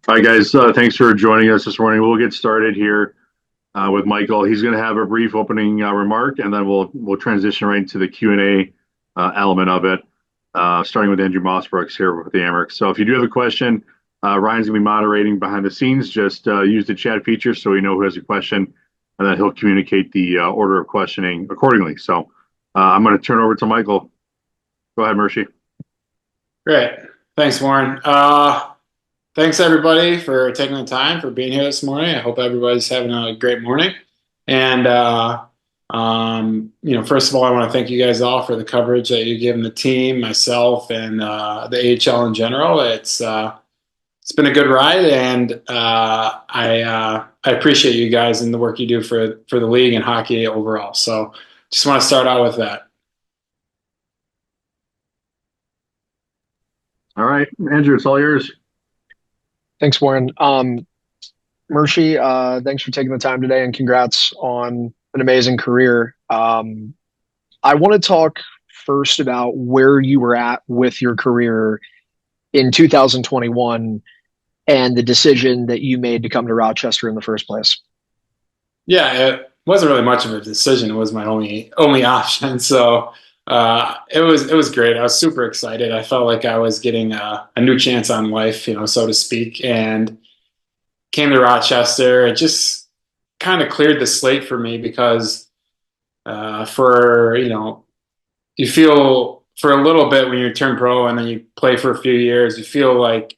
Hi, guys. Thanks for joining us this morning. We'll get started here with Michael. He's going to have a brief opening remark, and then we'll transition right into the Q&A element of it, starting with Andrew Mossbrooks here with the Amherst. So if you do have a question, Ryan's going to be moderating behind the scenes. Just use the chat feature so we know who has a question, and then he'll communicate the order of questioning accordingly. So I'm going to turn over to Michael. Go ahead, Mershi. Great. Thanks, Warren. Thanks everybody for taking the time for being here this morning. I hope everybody's having a great morning. And first of all, I want to thank you guys all for the coverage that you've given the team, myself, and the AHL in general. It's been a good ride, and I appreciate you guys and the work you do for the league and hockey overall. So, just want to start out with that. All right, Andrew, it's all yours. Thanks, Warren. Mershi, thanks for taking the time today and congrats on an amazing career. I want to talk first about where you were at with your career in 2021 and the decision that you made to come to Rochester in the first place. Yeah, it wasn't really much of a decision. It was my only option. So it was great. I was super excited. I felt like I was getting a new chance on life, so to speak, and came to Rochester. It just kind of cleared the slate for me because for you feel for a little bit when you turn pro and then you play for a few years, you feel like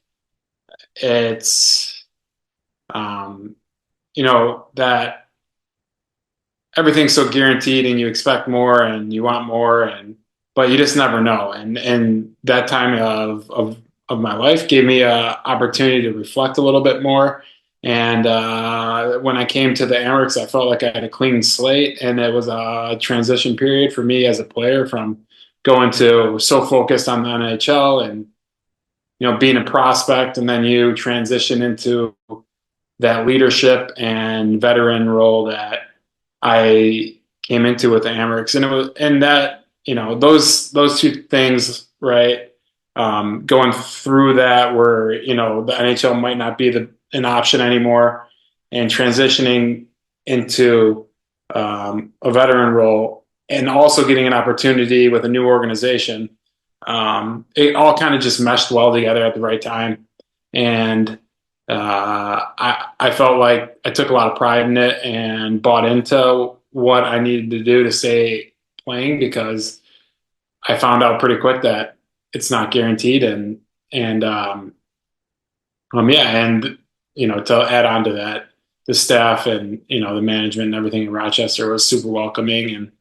it's that everything's so guaranteed and you expect more and you want more but you just never know. And that time of my life gave me a opportunity to reflect a little bit more. And when I came to the Amherst, I felt like I had a clean slate, and it was a transition period for me as a player from going to so focused on the NHL and being a prospect, and then you transition into that leadership and veteran role that I came into with the Amherst, and it was and that those two things, right? Going through that, where the NHL might not be an option anymore, and transitioning into a veteran role, and also getting an opportunity with a new organization. It all kind of just meshed well together at the right time, and I felt like I took a lot of pride in it and bought into what I needed to do to stay playing, because I found out pretty quick that it's not guaranteed. And to add on to that, the staff and the management and everything in Rochester was super welcoming,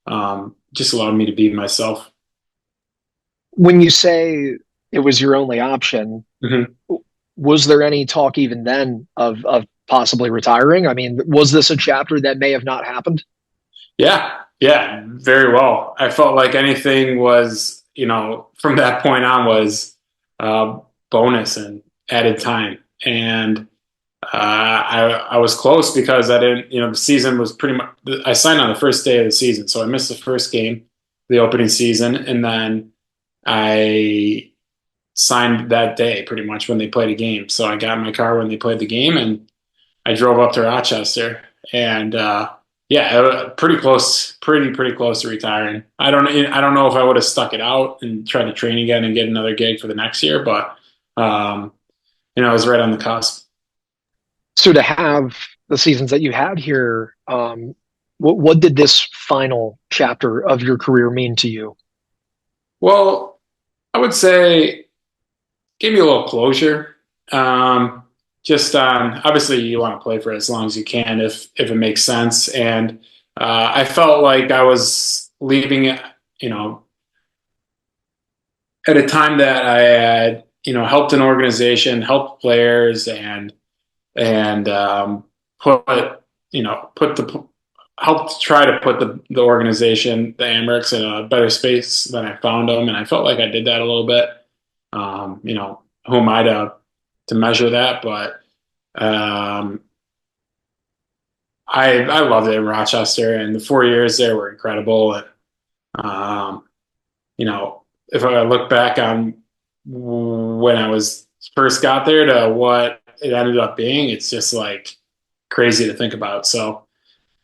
and just allowed me to be myself. When you say it was your only option, Mm-hmm. was there any talk even then of possibly retiring? I mean, was this a chapter that may have not happened? Yeah, yeah, very well. I felt like anything was, from that point on was bonus and added time. And I was close because I didn't, the season was pretty much, I signed on the first day of the season. So I missed the first game, the opening season. And then I signed that day pretty much when they played a game. So I got in my car when they played the game, and I drove up to Rochester, and yeah, pretty close to retiring. I don't know if I would have stuck it out and tried to train again and get another gig for the next year, but um, I was right on the cusp. So to have the seasons that you had here, what did this final chapter of your career mean to you? Well, I would say give me a little closure. Um, just obviously you want to play for as long as you can if it makes sense, and I felt like I was leaving, at a time that I had helped an organization, helped players, and put put the helped try to put the organization, the Amherst, in a better space than I found them, and I felt like I did that a little bit. Who am I to measure that? But um, I loved it in Rochester, and the 4 years there were incredible. And um, if I look back on when I was first got there to what it ended up being, it's just like crazy to think about. So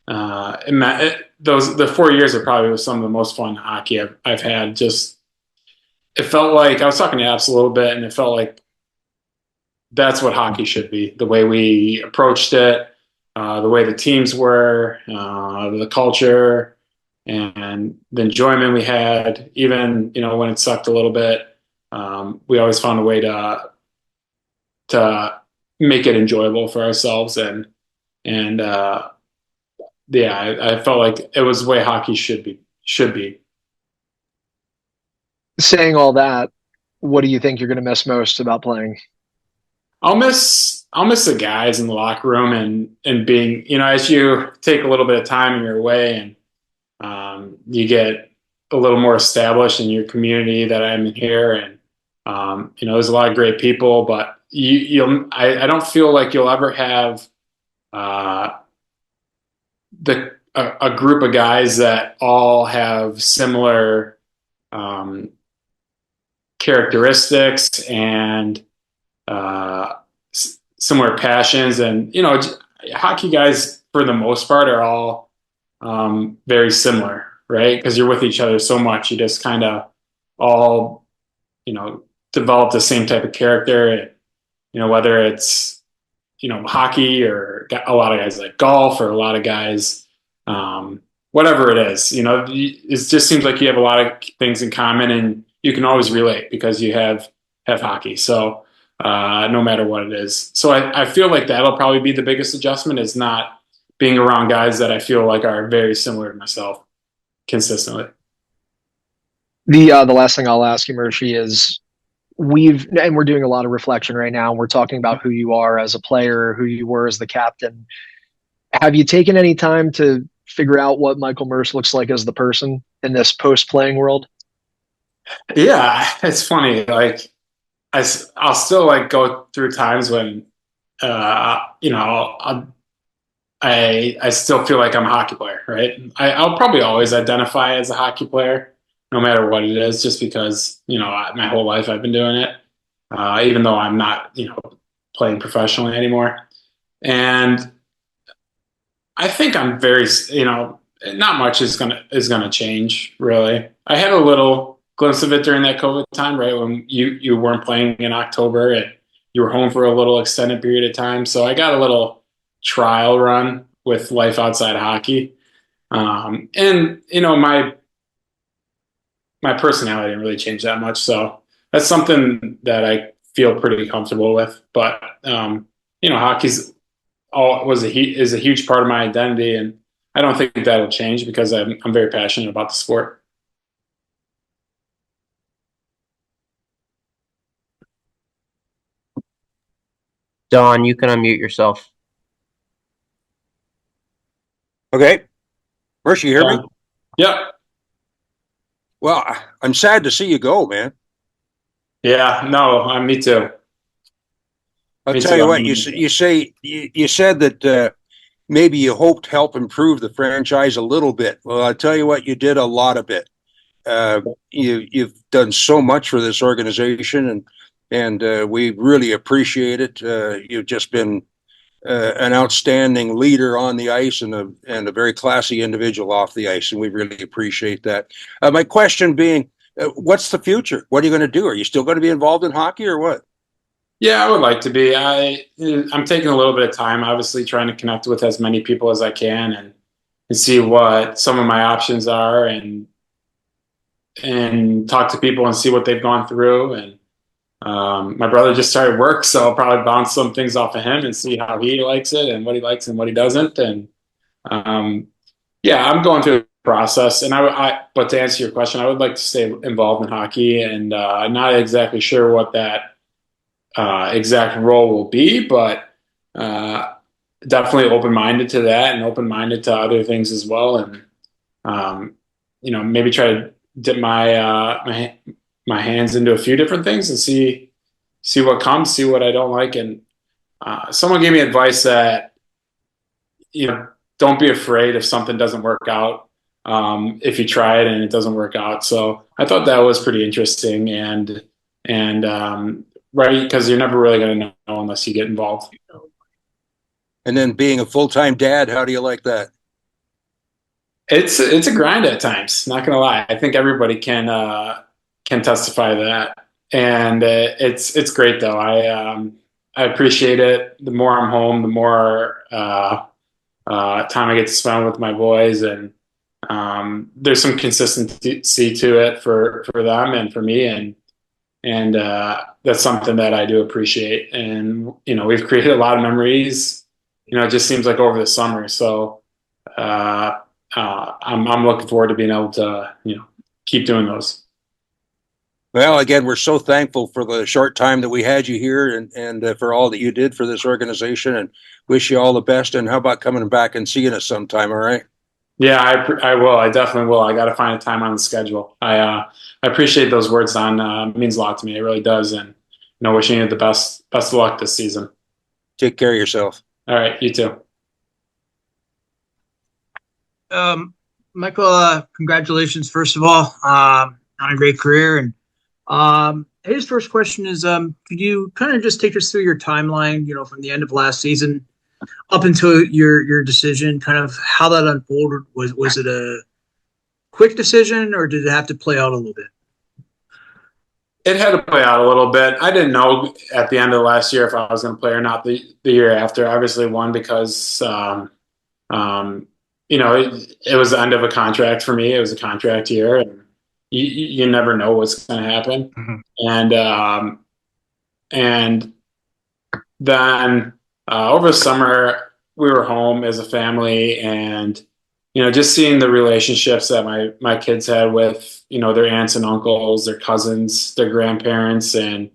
those the 4 years are probably some of the most fun hockey I've had. Just it felt like I was talking to Apps a little bit, and it felt like that's what hockey should be. The way we approached it, the way the teams were, the culture, and the enjoyment we had. Even when it sucked a little bit, we always found a way to make it enjoyable for ourselves. And yeah, I felt like it was the way hockey should be. Saying all that, what do you think you're going to miss most about playing? I'll miss the guys in the locker room and being, as you take a little bit of time in your way and you get a little more established in your community that I'm in here. And there's a lot of great people, but I don't feel like you'll ever have uh, a group of guys that all have similar um, characteristics and uh, similar passions. And hockey guys for the most part are all very similar, right? Because you're with each other so much, you just kind of all develop the same type of character. Whether it's hockey, or a lot of guys like golf, or a lot of guys whatever it is. It just seems like you have a lot of things in common, and you can always relate because you have hockey. So no matter what it is. So I feel like that'll probably be the biggest adjustment, is not being around guys that I feel like are very similar to myself consistently. The last thing I'll ask you, Mershi, is we're doing a lot of reflection right now. And we're talking about who you are as a player, who you were as the captain. Have you taken any time to figure out what Michael Mersch looks like as the person in this post-playing world? Yeah, it's funny. Like I'll still like go through times when I still feel like I'm a hockey player, right? I'll probably always identify as a hockey player, no matter what it is, just because my whole life I've been doing it, even though I'm not playing professionally anymore. And I think I'm very not much is gonna change really. I had a little glimpse of it during that COVID time, right when you weren't playing in October and you were home for a little extended period of time. So I got a little trial run with life outside hockey. And my personality didn't really change that much. So that's something that I feel pretty comfortable with. But hockey's all was is a huge part of my identity, and I don't think that'll change because I'm very passionate about the sport. Don, you can unmute yourself. Okay. Mersh, you hear me? Yep. Well, I'm sad to see you go, man. Yeah. No. Me too. I'll Me tell too. you what, you said that maybe you hoped to help improve the franchise a little bit. Well, I'll tell you what, you did a lot of it. You've done so much for this organization, and we really appreciate it. You've just been an outstanding leader on the ice, and a very classy individual off the ice, and we really appreciate that. My question being, what's the future? What are you going to do? Are you still going to be involved in hockey, or what? Yeah, I would like to be. I'm taking a little bit of time, obviously, trying to connect with as many people as I can and see what some of my options are, and talk to people and see what they've gone through. And my brother just started work, so I'll probably bounce some things off of him and see how he likes it and what he likes and what he doesn't. And um, yeah, I'm going through the process. And but to answer your question, I would like to stay involved in hockey, and I'm not exactly sure what that exact role will be, but uh, definitely open-minded to that and open-minded to other things as well. And maybe try to dip my hands into a few different things and see what comes, see what I don't like. And someone gave me advice that don't be afraid if something doesn't work out. If you try it and it doesn't work out, so I thought that was pretty interesting. And right? Because you're never really going to know unless you get involved. And then being a full-time dad, how do you like that? It's a grind at times. Not gonna lie. I think everybody can testify to that, and it's great though. I appreciate it. The more I'm home, the more time I get to spend with my boys, and there's some consistency to it for them and for me, and that's something that I do appreciate. And we've created a lot of memories. It just seems like over the summer. So. Uh, I'm looking forward to being able to keep doing those. Well, again, we're so thankful for the short time that we had you here and for all that you did for this organization and wish you all the best. And how about coming back and seeing us sometime? All right. Yeah, I will. I definitely will. I got to find a time on the schedule. I appreciate those words, Don. It means a lot to me. It really does. And wishing you the best of luck this season. Take care of yourself. All right, you too. Michael, congratulations, first of all, on a great career. And his first question is, could you kind of just take us through your timeline, from the end of last season up until your decision, kind of how that unfolded? Was it a quick decision, or did it have to play out a little bit? It had to play out a little bit. I didn't know at the end of last year if I was going to play or not the year after. Obviously, one because it was the end of a contract for me. It was a contract year, and you never know what's going to happen. Mm-hmm. And then over the summer, we were home as a family, and just seeing the relationships that my kids had with their aunts and uncles, their cousins, their grandparents, and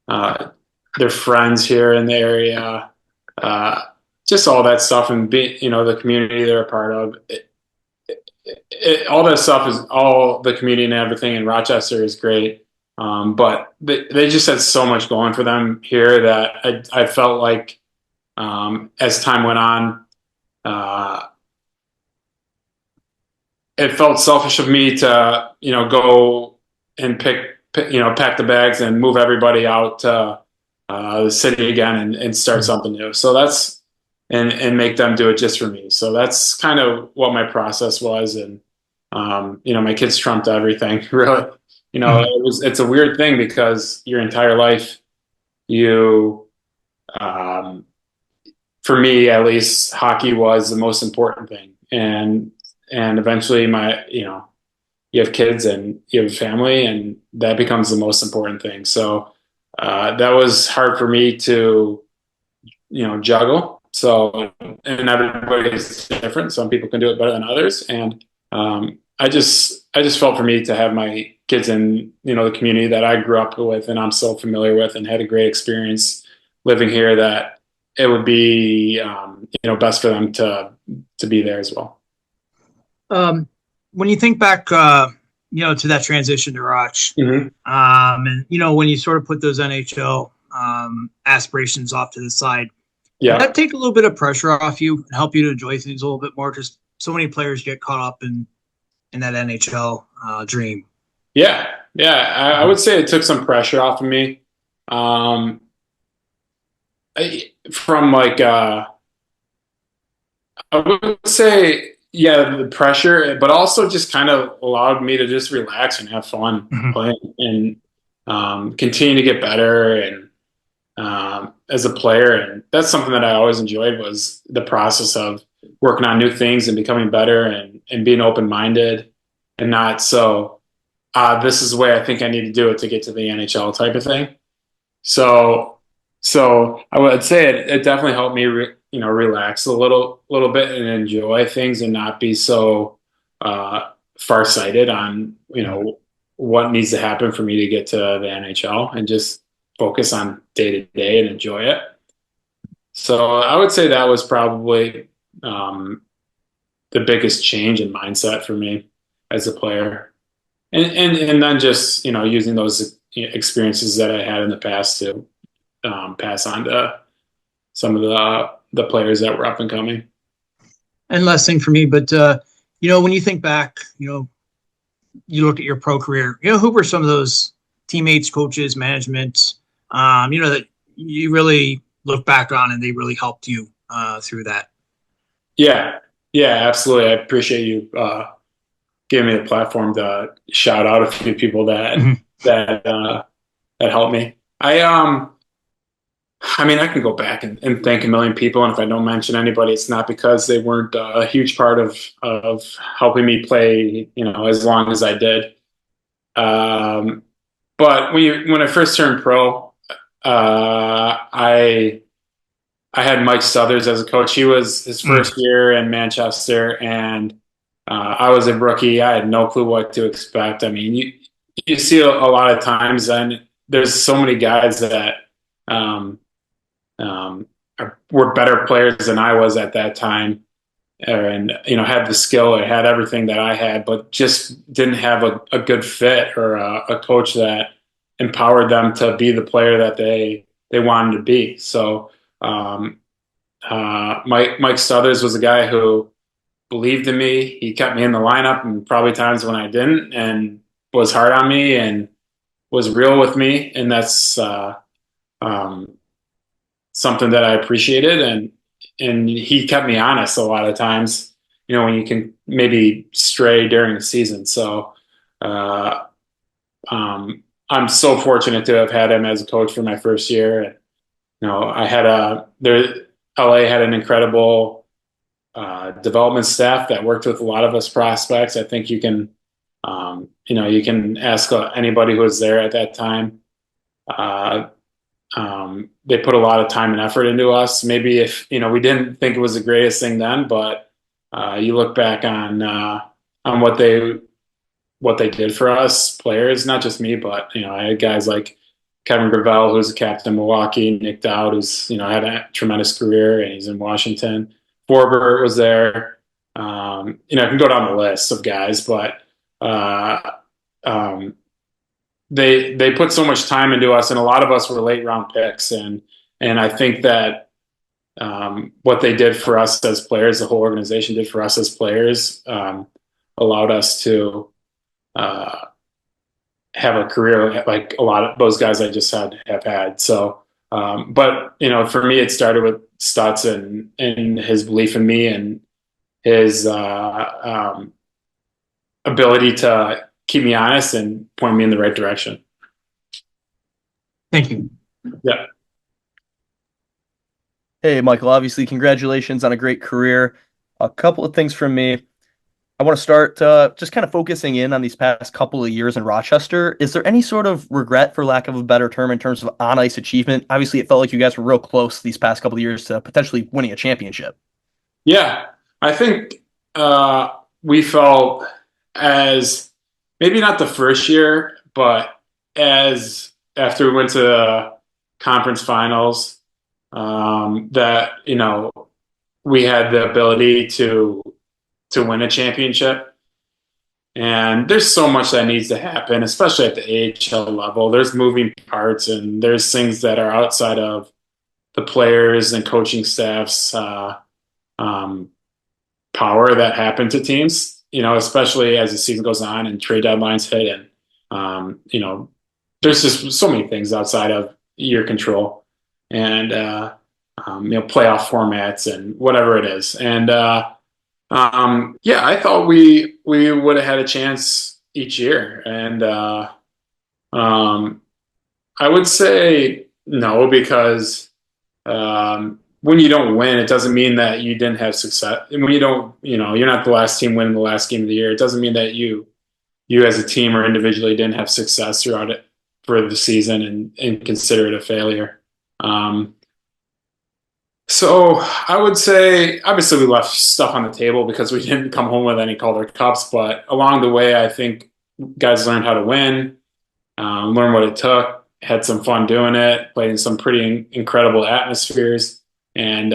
their friends here in the area. Just all that stuff, and the community they're a part of. All that stuff is all the community and everything in Rochester is great. But they just had so much going for them here that I felt like as time went on, it felt selfish of me to go and pack the bags and move everybody out to the city again and start something new. So that's. And make them do it just for me. So that's kind of what my process was. And, my kids trumped everything, really. It's a weird thing because your entire life, for me, at least, hockey was the most important thing. And eventually you have kids and you have a family, and that becomes the most important thing. So that was hard for me to, juggle. So, and everybody's different. Some people can do it better than others. And I just felt for me to have my kids in, the community that I grew up with and I'm so familiar with and had a great experience living here, that it would be, best for them to be there as well. When you think back, to that transition to Roch, mm-hmm. And, when you sort of put those NHL aspirations off to the side, yeah, did that take a little bit of pressure off you and help you to enjoy things a little bit more? Just so many players get caught up in that NHL dream. Yeah. I would say it took some pressure off of me. From like, I would say, yeah, the pressure, but also just kind of allowed me to just relax and have fun mm-hmm. playing and continue to get better and as a player. And that's something that I always enjoyed, was the process of working on new things and becoming better and being open-minded and not so this is the way I think I need to do it to get to the NHL type of thing. So I would say it definitely helped me relax a little bit and enjoy things and not be so farsighted on what needs to happen for me to get to the NHL, and just focus on day to day and enjoy it. So I would say that was probably the biggest change in mindset for me as a player, and then just using those experiences that I had in the past to pass on to some of the players that were up and coming. And last thing for me, but when you think back, you look at your pro career, who were some of those teammates, coaches, management, that you really look back on and they really helped you through that? Yeah, yeah, absolutely. I appreciate you giving me the platform to shout out a few people Mhm. that helped me. I mean, I can go back and thank a million people, and if I don't mention anybody, it's not because they weren't a huge part of helping me play, as long as I did. Um, but when I first turned pro, I had Mike Stothers as a coach. He was his Mm. first year in Manchester, and I was a rookie. I had no clue what to expect. I mean, you see a lot of times, and there's so many guys that um, were better players than I was at that time, and had the skill, or had everything that I had, but just didn't have a good fit or a coach that empowered them to be the player that they wanted to be. So. Um, Mike Stothers was a guy who believed in me. He kept me in the lineup, and probably times when I didn't, and was hard on me and was real with me, and that's um, something that I appreciated. And he kept me honest a lot of times. When you can maybe stray during the season. So uh, I'm so fortunate to have had him as a coach for my first year. I had LA had an incredible development staff that worked with a lot of us prospects. I think you can ask anybody who was there at that time. Uh, they put a lot of time and effort into us. Maybe if we didn't think it was the greatest thing then, but you look back on what they did for us players, not just me, but I had guys like Kevin Gravel, who's the captain of Milwaukee, Nick Dowd, who's had a tremendous career and he's in Washington. Forbert was there. I can go down the list of guys, but uh, um, they put so much time into us, and a lot of us were late round picks, and I think that what they did for us as players, the whole organization did for us as players, allowed us to uh, have a career like a lot of those guys I just have had. So, but for me, it started with Stutz and his belief in me and his ability to keep me honest and point me in the right direction. Thank you. Yeah. Hey, Michael, obviously, congratulations on a great career. A couple of things from me. I want to start just kind of focusing in on these past couple of years in Rochester. Is there any sort of regret, for lack of a better term, in terms of on ice achievement? Obviously, it felt like you guys were real close these past couple of years to potentially winning a championship. Yeah. I think we felt as maybe not the first year, but as after we went to the conference finals, that we had the ability to win a championship. And there's so much that needs to happen, especially at the AHL level. There's moving parts and there's things that are outside of the players and coaching staffs um, power that happen to teams, especially as the season goes on and trade deadlines hit. And, there's just so many things outside of your control and, playoff formats and whatever it is. And, yeah, I thought we would have had a chance each year. And, I would say no, because, when you don't win, it doesn't mean that you didn't have success. And when you don't, you're not the last team winning the last game of the year. It doesn't mean that you as a team or individually didn't have success throughout it for the season and consider it a failure. So I would say, obviously, we left stuff on the table because we didn't come home with any Calder Cups. But along the way, I think guys learned how to win, learned what it took, had some fun doing it, played in some pretty incredible atmospheres, and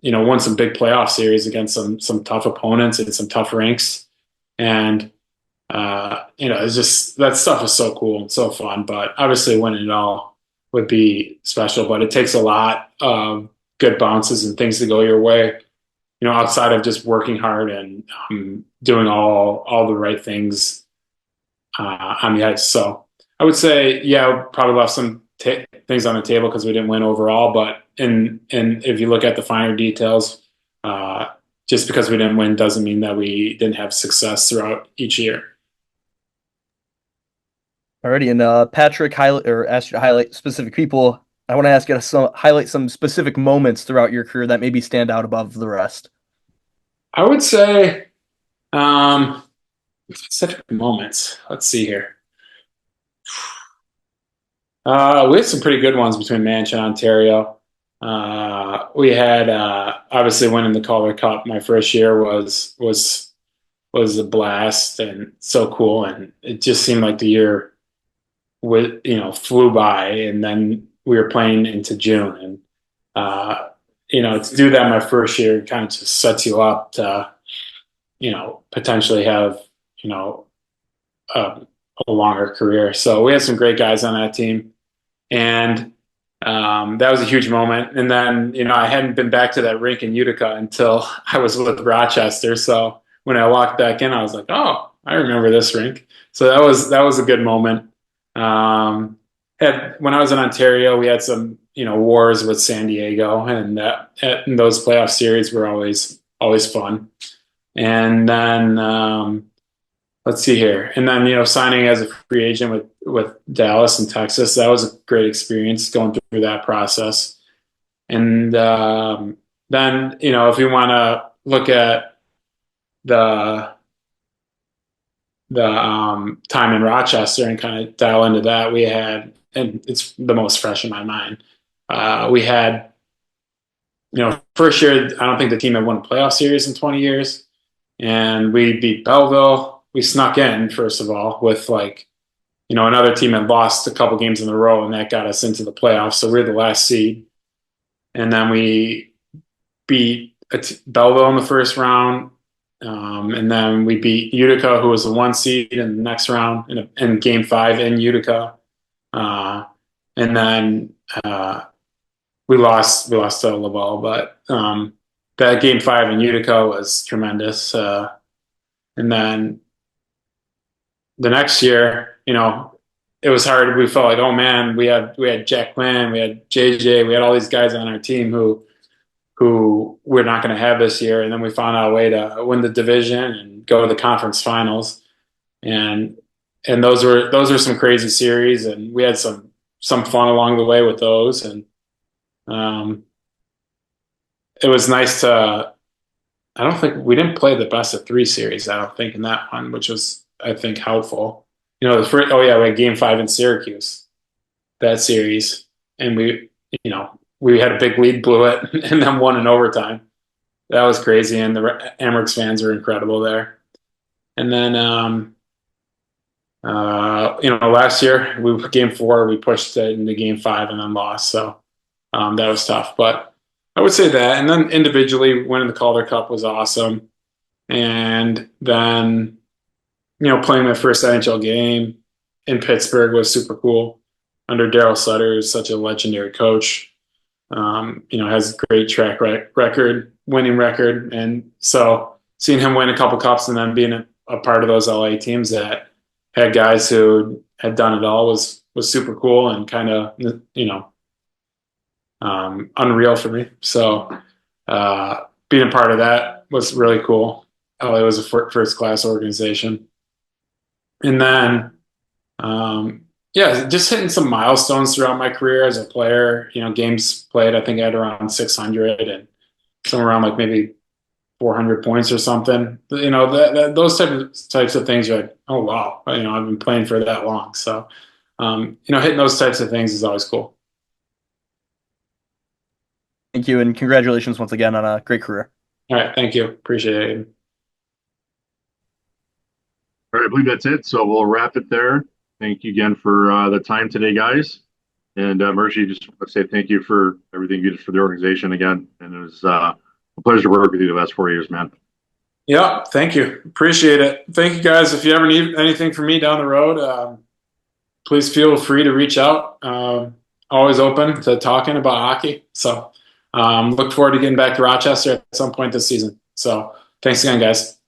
won some big playoff series against some tough opponents and some tough rinks. And it's just that stuff is so cool and so fun. But obviously, winning it all would be special. But it takes a lot of good bounces and things to go your way. Outside of just working hard and doing all the right things on the ice. So I would say, yeah, probably left some things on the table because we didn't win overall. But if you look at the finer details, uh, just because we didn't win doesn't mean that we didn't have success throughout each year. Alrighty, and Patrick asked you to highlight specific people. I want to ask you to highlight some specific moments throughout your career that maybe stand out above the rest. I would say specific moments. Let's see here. We had some pretty good ones between Manch and Ontario. We had obviously winning the Calder Cup my first year was a blast and so cool, and it just seemed like the year flew by, and then we were playing into June, and to do that my first year kind of just sets you up to potentially have a, a longer career. So we had some great guys on that team, and that was a huge moment. And then I hadn't been back to that rink in Utica until I was with Rochester. So when I walked back in, I was like, oh, I remember this rink. So that was a good moment. When I was in Ontario, we had some wars with San Diego, and and those playoff series were always fun. And then let's see here, and then signing as a free agent with Dallas and Texas, that was a great experience going through that process. And then if you want to look at the time in Rochester and kind of dial into that, we had, and it's the most fresh in my mind. We had, first year, I don't think the team had won a playoff series in 20 years. And we beat Belleville. We snuck in, first of all, with another team had lost a couple games in a row, and that got us into the playoffs. So we're the last seed. And then we beat Belleville in the first round. And then we beat Utica, who was the 1 seed in the next round in game 5 in Utica. And then we lost to Laval, but that game 5 in Utica was tremendous. And then the next year, it was hard. We felt like, oh man, we had Jack Quinn, we had JJ, we had all these guys on our team who we're not going to have this year. And then we found out a way to win the division and go to the conference finals. And those were some crazy series, and we had some fun along the way with those. And it was nice to, I don't think we didn't play the best of 3 series, I don't think, in that one, which was, I think, helpful. We had game 5 in Syracuse, that series. And we had a big lead, blew it, and then won in overtime. That was crazy. And the Amerks fans were incredible there. And then, last year, game 4, we pushed it into game 5 and then lost. So that was tough. But I would say that. And then individually, winning the Calder Cup was awesome. And then, playing my first NHL game in Pittsburgh was super cool under Daryl Sutter, who's such a legendary coach. Has a great track record, winning record. And so seeing him win a couple cups and then being a part of those LA teams that had guys who had done it all was super cool and kind of, unreal for me. So being a part of that was really cool. LA was a first class organization. And then, just hitting some milestones throughout my career as a player. Games played, I think I had around 600 and somewhere around maybe 400 points or something. Those types of things are like, oh wow, I've been playing for that long. So, hitting those types of things is always cool. Thank you, and congratulations once again on a great career. All right, thank you, appreciate it. All right, I believe that's it. So we'll wrap it there. Thank you again for the time today, guys. And Mersch, just want to say thank you for everything you did for the organization again. And it was a pleasure to work with you the last 4 years, man. Yeah, thank you. Appreciate it. Thank you, guys. If you ever need anything from me down the road, please feel free to reach out. Always open to talking about hockey. So look forward to getting back to Rochester at some point this season. So thanks again, guys.